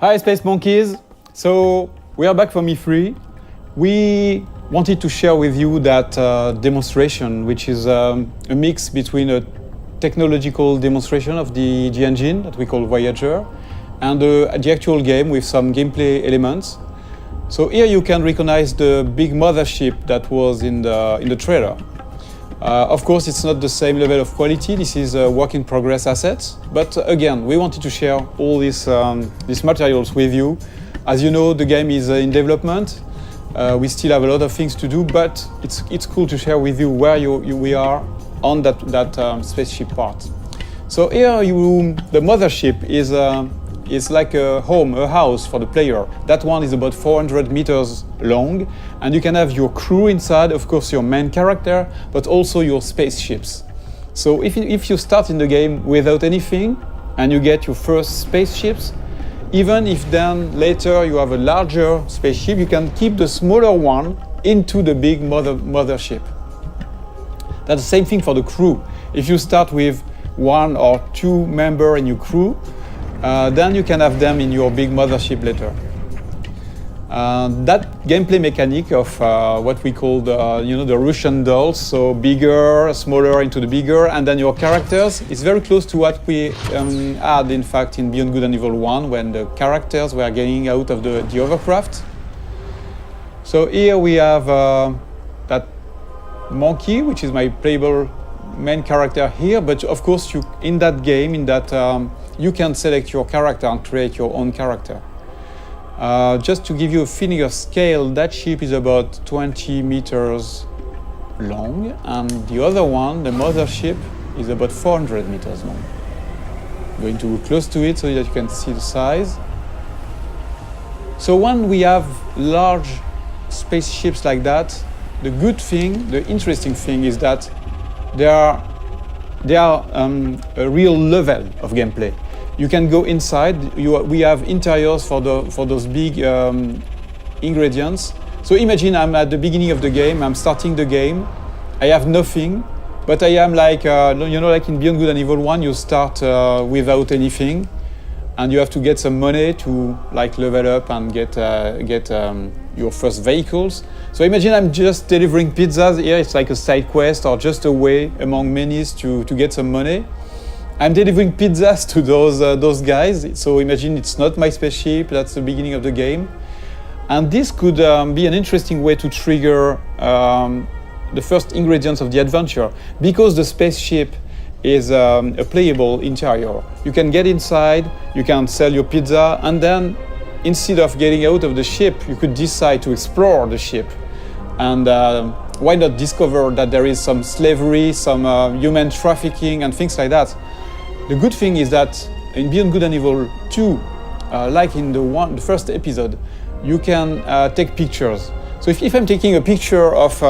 Hi Space Monkeys! So we are back from E3. We wanted to share with you that demonstration, which is a mix between a technological demonstration of the engine that we call Voyager and the actual game with some gameplay elements. So here you can recognize the big mothership that was in the trailer. Of course, it's not the same level of quality. This is a work in progress assets. But again, we wanted to share all these materials with you. As you know, the game is in development. We still have a lot of things to do, but it's cool to share with you where we are on that spaceship part. So here, the mothership is like a home, a house for the player. That one is about 400 meters long, and you can have your crew inside, of course your main character, but also your spaceships. So if you start in the game without anything, and you get your first spaceships, even if then later you have a larger spaceship, you can keep the smaller one into the big mothership. That's the same thing for the crew. If you start with one or two members in your crew, then you can have them in your big mothership later. That gameplay mechanic of what we call the Russian dolls, so bigger, smaller into the bigger, and then your characters, is very close to what we had in fact in Beyond Good and Evil 1 when the characters were getting out of the hovercraft. So here we have that monkey, which is my playable main character here, but of course in that game, you can select your character and create your own character. Just to give you a feeling of scale, that ship is about 20 meters long, and the other one, the mothership, is about 400 meters long. I'm going to go close to it so that you can see the size. So when we have large spaceships like that, the good thing, the interesting thing is that they are a real level of gameplay. You can go inside. We have interiors for those big ingredients. So imagine I'm at the beginning of the game. I'm starting the game. I have nothing, but I am like like in Beyond Good and Evil 1, you start without anything, and you have to get some money to like level up and get your first vehicles. So imagine I'm just delivering pizzas here. It's like a side quest or just a way among many to get some money. I'm delivering pizzas to those guys. So imagine it's not my spaceship. That's the beginning of the game, and this could be an interesting way to trigger the first ingredients of the adventure, because the spaceship is a playable interior. You can get inside, you can sell your pizza, and then instead of getting out of the ship, you could decide to explore the ship. And why not discover that there is some slavery, some human trafficking and things like that. The good thing is that in Beyond Good and Evil 2, like in the first episode, you can take pictures. So if I'm taking a picture of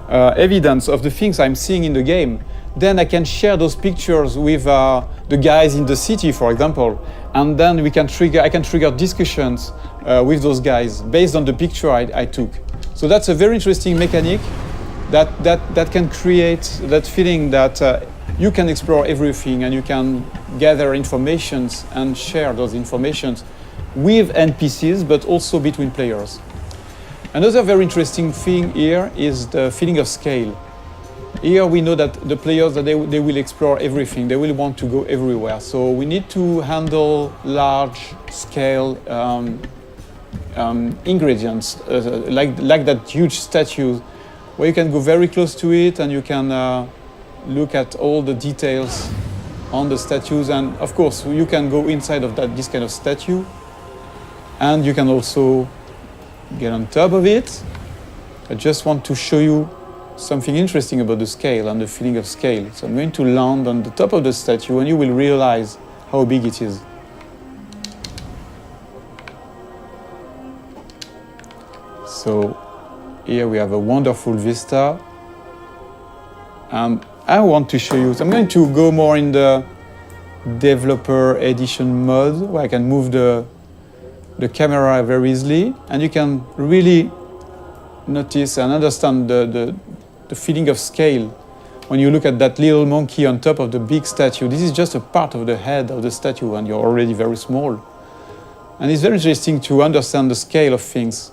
evidence of the things I'm seeing in the game, then I can share those pictures with the guys in the city, for example, and then I can trigger discussions with those guys based on the picture I took. So that's a very interesting mechanic that can create that feeling that you can explore everything and you can gather informations and share those informations with NPCs, but also between players. Another very interesting thing here is the feeling of scale. Here we know that the players, they will explore everything. They will want to go everywhere. So we need to handle large scale ingredients, like that huge statue, where you can go very close to it and you can look at all the details on the statues. And of course, you can go inside of this kind of statue, and you can also get on top of it. I just want to show you something interesting about the scale and the feeling of scale. So I'm going to land on the top of the statue, and you will realize how big it is. So here we have a wonderful vista, and I want to show you. So I'm going to go more in the developer edition mode, where I can move the camera very easily, and you can really notice and understand the feeling of scale when you look at that little monkey on top of the big statue. This is just a part of the head of the statue, and you're already very small. And it's very interesting to understand the scale of things.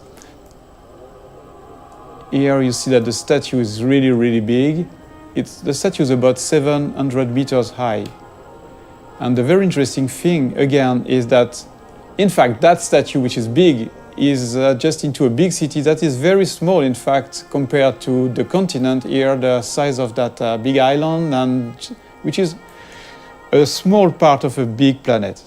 Here you see that the statue is really, really big. The statue is about 700 meters high. And the very interesting thing, again, is that, in fact, that statue, which is big, is just into a big city that is very small, in fact, compared to the continent here, the size of that big island, and which is a small part of a big planet.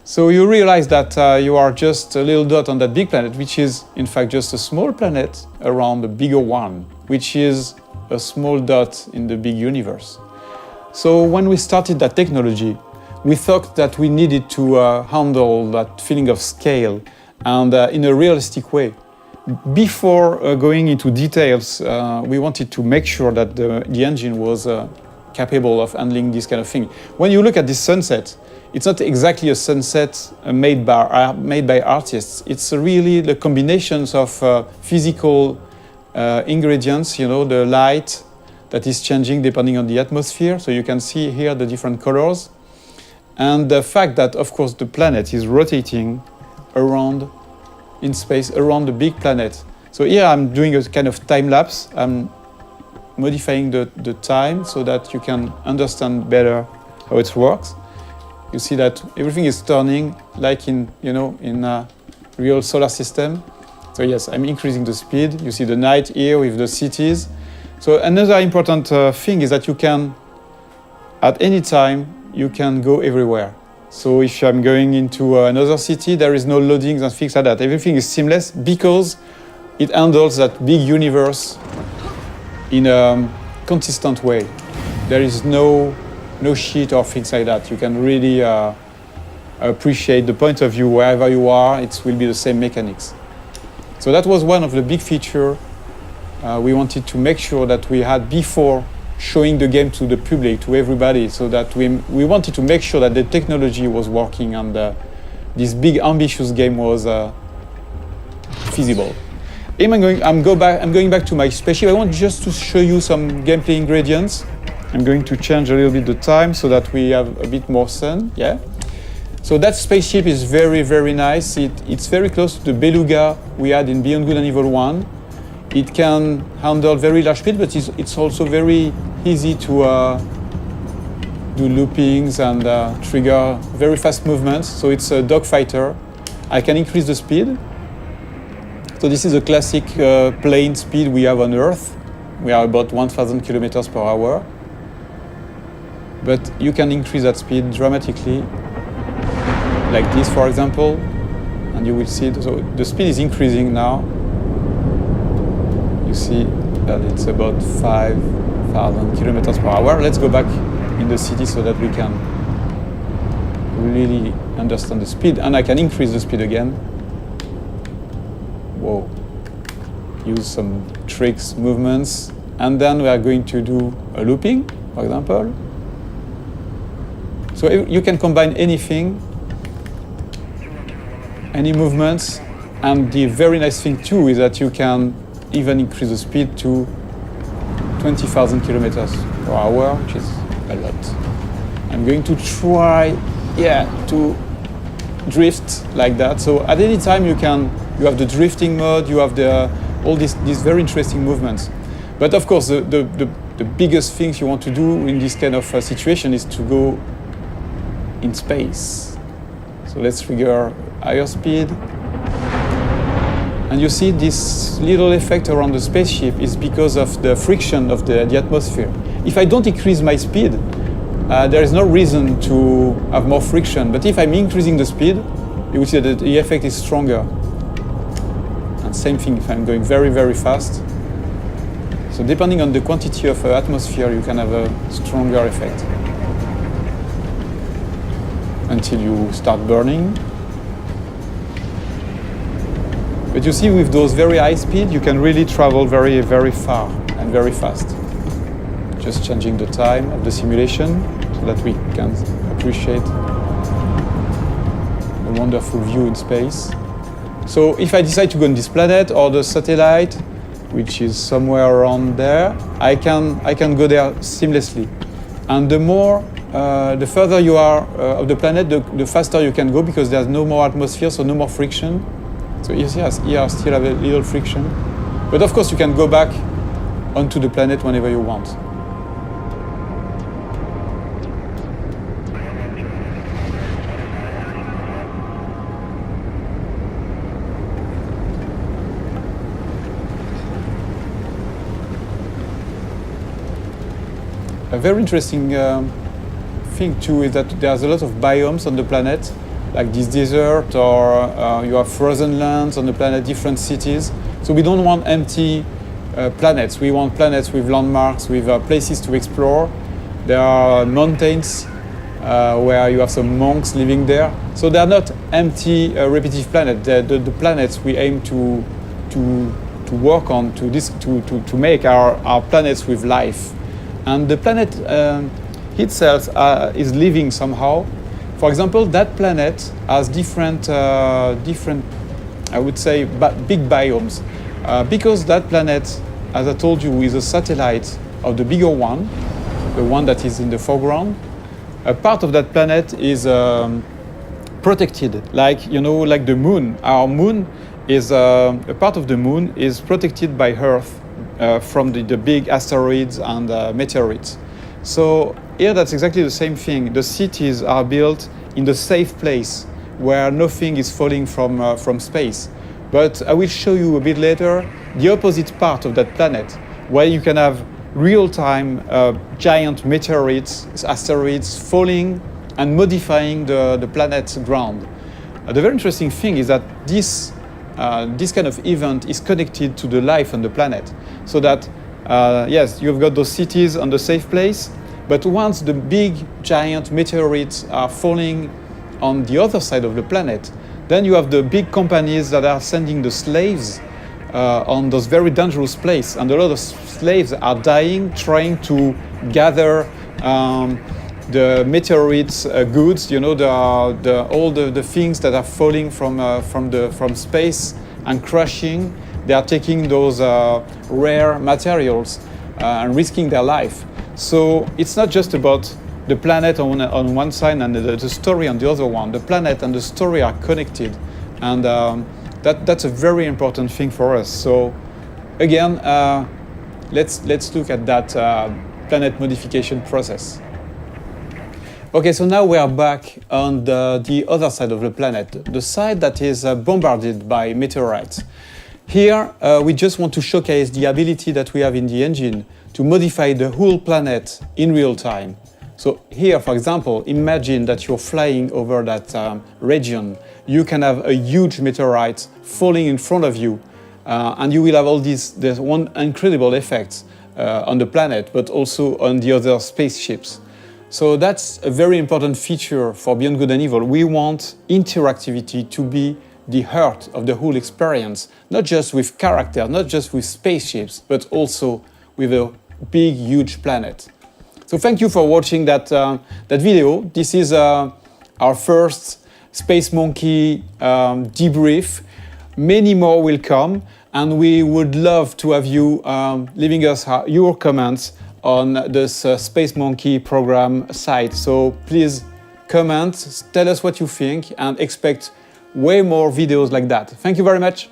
So you realize that you are just a little dot on that big planet, which is, in fact, just a small planet around a bigger one, which is a small dot in the big universe. So when we started that technology, we thought that we needed to handle that feeling of scale and in a realistic way. Before going into details, we wanted to make sure that the engine was capable of handling this kind of thing. When you look at this sunset, it's not exactly a sunset made by artists. It's really the combinations of physical ingredients, the light that is changing depending on the atmosphere. So you can see here the different colors. And the fact that, of course, the planet is rotating around in space, around the big planet. So here I'm doing a kind of time lapse. I'm modifying the time so that you can understand better how it works. You see that everything is turning like in a real solar system. So yes, I'm increasing the speed. You see the night here with the cities. So another important thing is that you can, at any time, you can go everywhere. So if I'm going into another city, there is no loadings and things like that. Everything is seamless because it handles that big universe in a consistent way. There is no sheet or things like that. You can really appreciate the point of view wherever you are. It will be the same mechanics. So that was one of the big features we wanted to make sure that we had before showing the game to the public, to everybody, so that we wanted to make sure that the technology was working and this big ambitious game was feasible. I'm going back to my spaceship. I want just to show you some gameplay ingredients. I'm going to change a little bit the time so that we have a bit more sun. Yeah. So that spaceship is very, very nice. It's very close to the Beluga we had in Beyond Good and Evil 1. It can handle very large speed, but it's also very easy to do loopings and trigger very fast movements. So it's a dogfighter. I can increase the speed. So this is a classic plane speed we have on Earth. We are about 1,000 kilometers per hour. But you can increase that speed dramatically, like this, for example, and you will see. So the speed is increasing now. You see that it's about 5,000 kilometers per hour. Let's go back in the city so that we can really understand the speed, and I can increase the speed again. Whoa. Use some tricks, movements, and then we are going to do a looping, for example. So you can combine anything, any movements, and the very nice thing too is that you can even increase the speed to 20,000 kilometers per hour, which is a lot. I'm going to try, to drift like that. So at any time you have the drifting mode, you have all these very interesting movements. But of course, the biggest things you want to do in this kind of situation is to go in space. So let's trigger higher speed. And you see this little effect around the spaceship is because of the friction of the atmosphere. If I don't increase my speed, there is no reason to have more friction. But if I'm increasing the speed, you will see that the effect is stronger. And same thing if I'm going very, very fast. So depending on the quantity of atmosphere, you can have a stronger effect. Until you start burning. But you see, with those very high speed, you can really travel very, very far and very fast. Just changing the time of the simulation so that we can appreciate the wonderful view in space. So if I decide to go on this planet or the satellite, which is somewhere around there, I can go there seamlessly. And the more the further you are of the planet, the faster you can go because there's no more atmosphere, so no more friction. So here I still have a little friction. But of course you can go back onto the planet whenever you want. A very interesting thing too is that there's a lot of biomes on the planet, like this desert, or you have frozen lands on the planet, different cities. So we don't want empty planets. We want planets with landmarks, with places to explore. There are mountains where you have some monks living there. So they are not empty, repetitive planets. The planets we aim to work on, to make our planets with life. And the planet itself is living somehow. For example, that planet has different, I would say, big biomes. Because that planet, as I told you, is a satellite of the bigger one, the one that is in the foreground. A part of that planet is protected, like the moon. Our moon is a part of the moon is protected by Earth from the big asteroids and meteorites. So here that's exactly the same thing. The cities are built in the safe place where nothing is falling from space. But I will show you a bit later the opposite part of that planet, where you can have real-time giant meteorites, asteroids falling and modifying the planet's ground. The very interesting thing is that this kind of event is connected to the life on the planet. So that, yes, you've got those cities on the safe place, but once the big giant meteorites are falling on the other side of the planet, then you have the big companies that are sending the slaves on those very dangerous places. And a lot of slaves are dying trying to gather the meteorites goods, all the things that are falling from space and crashing. They are taking those rare materials and risking their life. So it's not just about the planet on one side and the story on the other one. The planet and the story are connected, and that's a very important thing for us. So again, let's look at that planet modification process. Okay, so now we are back on the other side of the planet, the side that is bombarded by meteorites. Here, we just want to showcase the ability that we have in the engine to modify the whole planet in real time. So here, for example, imagine that you're flying over that region. You can have a huge meteorite falling in front of you, and you will have all there's one incredible effect on the planet, but also on the other spaceships. So that's a very important feature for Beyond Good and Evil. We want interactivity to be the heart of the whole experience, not just with characters, not just with spaceships, but also with a big, huge planet. So thank you for watching that video. This is our first Space Monkey debrief. Many more will come, and we would love to have you leaving us your comments on this Space Monkey program site. So please comment, tell us what you think, and expect way more videos like that. Thank you very much.